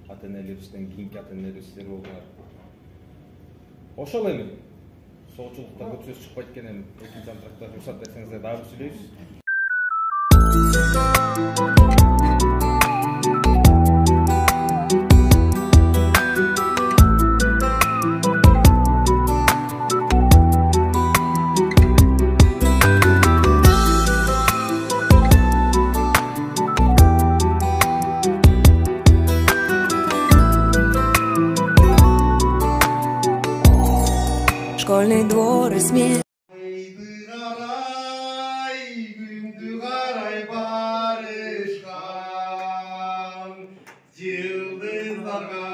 ата-энелерибизден кийинки ата-энелерибиз силер болдуңар. Ошол эми соочулукта көп сөз чыкпайт экенин экинчи антракта уруксат берсеңиздер дагы бир сүйлөйбүз. Школьный двор и смех. Күндү карай барышкан жылдыздарга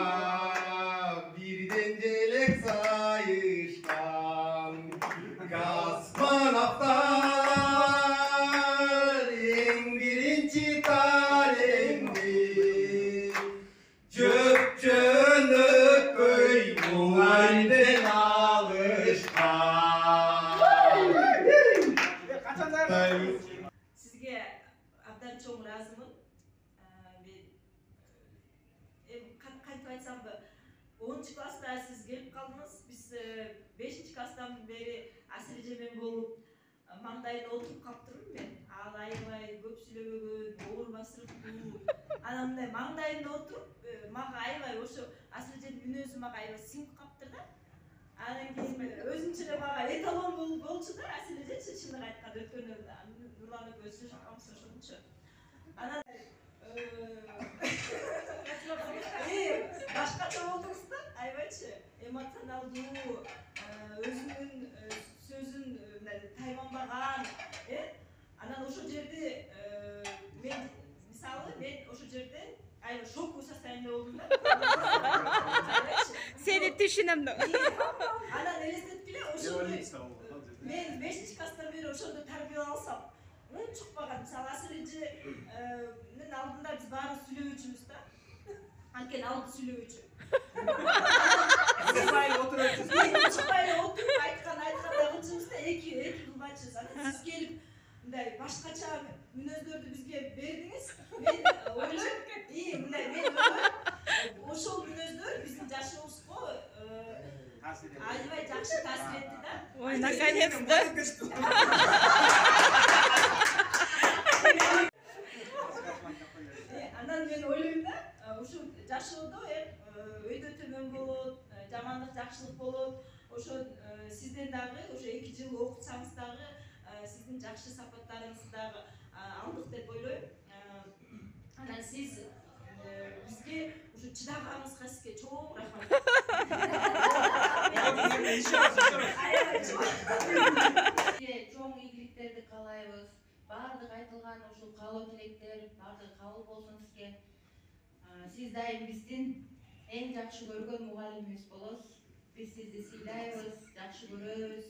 бирден желек сайышкан космонавттар эң биринчи талемди жөп жөнөкпөй мугалимден Sizge abdan çok razımın. Kayıt aytsam da 10. klasda siz gelip kaldınız. Biz 5. klasdan beri Asilicemen bolup mangdayda oturup kaptırım ben. Ağlayıbay, köp süйлөбөгөн, оор басырыптуу. Анамдай маңдайында отуруп, мага аябай ошо Асилженин мүнөзү мага аябай сиңип каптыр да. Анан кийин өзүнчө эле мага эталон болчу да Асилженчи чындык айтканда өткөндө Нурлан экөөбүз сүйлөшкөнбүз ошончо. Анан башкача болдуңуз да, аябайчы эмоционалдуу, өзүнүн сөзүн тайманбаган, анан ошол жерде мен мисалы мен ошол жерде аябай шоктуу состояниеде болдум да. Seni düşünüm de. Анан элестеткиле ошол мен 5. класстан бери ошондо тарбия алсам, чыкпаган. Мисалы Асилженин алдында биз баарыбыз сүйлөбөчүбүз да. Анткени алды сүйлөбөчү. Чыкпай эле отуруп айткан кылчубуз да эки кылбайчыбыз. Анан сиз келип мындай башкача мүнөздөрдү бизге бердиңиз. Мен ойлойм, мындай мен ойлойм, ошол мүнөздөр биздин жашообузга аябай жакшы таасир этти да. Ой, наконец-то. Анан мен ойлойм да, ушул жашоодо өйдө төмөн болот, жамандык жакшылык болот. Ошо сизден дагы ошо 2 жыл окутсаңыз дагы сиздин жакшы сапаттарыңызды дагы алдык деп ойлойм. Анан сиз бизге ушу чыдаганыңызга сизге чоң рахмат. Чоң ийгиликтерди каалайбыз. Баардык айтылган ушул каалоо тилектер баардыгы кабыл болсун сизге. Сиз дайым биздин эң жакшы көргөн мугалимибиз болосуз. Биз сизди сыйлайбыз, жакшы көрөбүз.